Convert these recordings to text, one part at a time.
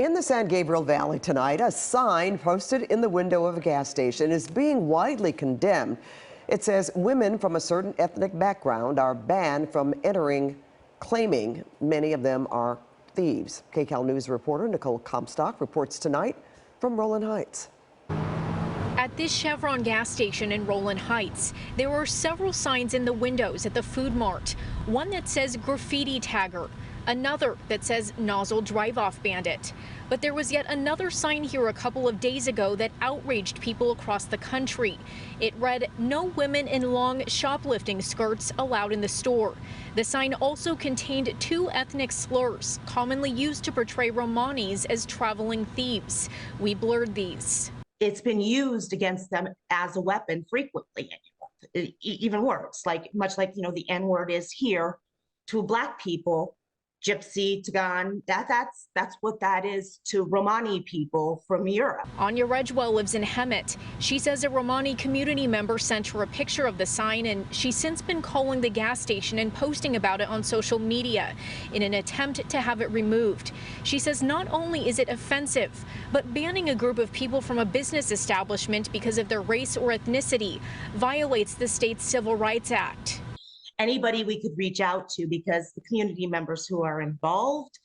In the San Gabriel Valley tonight, a sign posted in the window of a gas station is being widely condemned. It says women from a certain ethnic background are banned from entering, claiming many of them are thieves. KCAL News reporter Nicole Comstock reports tonight from Rowland Heights. At this Chevron gas station in Rowland Heights, there are several signs in the windows at the food mart. One that says graffiti tagger, another that says nozzle drive-off bandit. But there was yet another sign here a couple of days ago that outraged people across the country. It read, "No women in long shoplifting skirts allowed in the store." The sign also contained two ethnic slurs, commonly used to portray Romanis as traveling thieves. We blurred these. It's been used against them as a weapon frequently. It even worse, much like the N-word is here to Black people, gypsy, Tagan, that's what that is to Romani people from Europe. Anya Redgewell lives in Hemet. She says a Romani community member sent her a picture of the sign, and she's since been calling the gas station and posting about it on social media in an attempt to have it removed. She says not only is it offensive, but banning a group of people from a business establishment because of their race or ethnicity violates the state's Civil Rights Act. Anybody we could reach out to, because the community members who are involved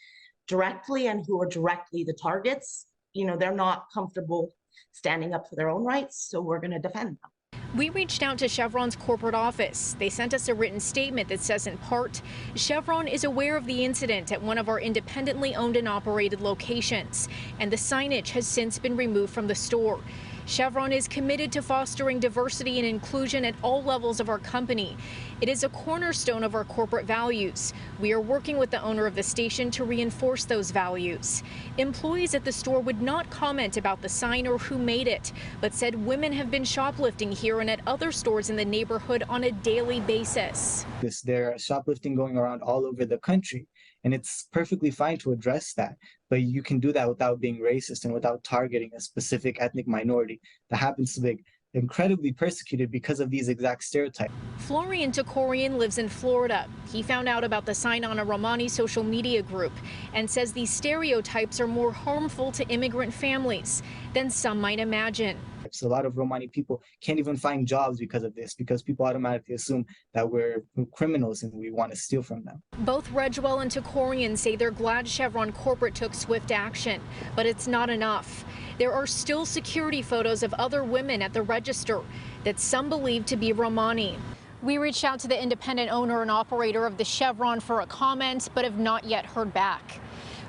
directly and who are directly the targets, they're not comfortable standing up for their own rights, so we're going to defend them. We reached out to Chevron's corporate office. They sent us a written statement that says, in part, Chevron is aware of the incident at one of our independently owned and operated locations, and the signage has since been removed from the store. Chevron is committed to fostering diversity and inclusion at all levels of our company. It is a cornerstone of our corporate values. We are working with the owner of the station to reinforce those values. Employees at the store would not comment about the sign or who made it, but said women have been shoplifting here and at other stores in the neighborhood on a daily basis. There are shoplifting going around all over the country, and it's perfectly fine to address that. But you can do that without being racist and without targeting a specific ethnic minority that happens to be incredibly persecuted because of these exact stereotypes. Florian Tokorian lives in Florida. He found out about the sign on a Romani social media group and says these stereotypes are more harmful to immigrant families than some might imagine. So a lot of Romani people can't even find jobs because of this, because people automatically assume that we're criminals and we want to steal from them. Both Redgewell and Tokorian say they're glad Chevron corporate took swift action, but it's not enough. There are still security photos of other women at the register that some believe to be Romani. We reached out to the independent owner and operator of the Chevron for a comment, but have not yet heard back.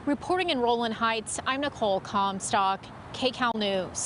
Reporting in Rowland Heights, I'm Nicole Comstock, KCAL News.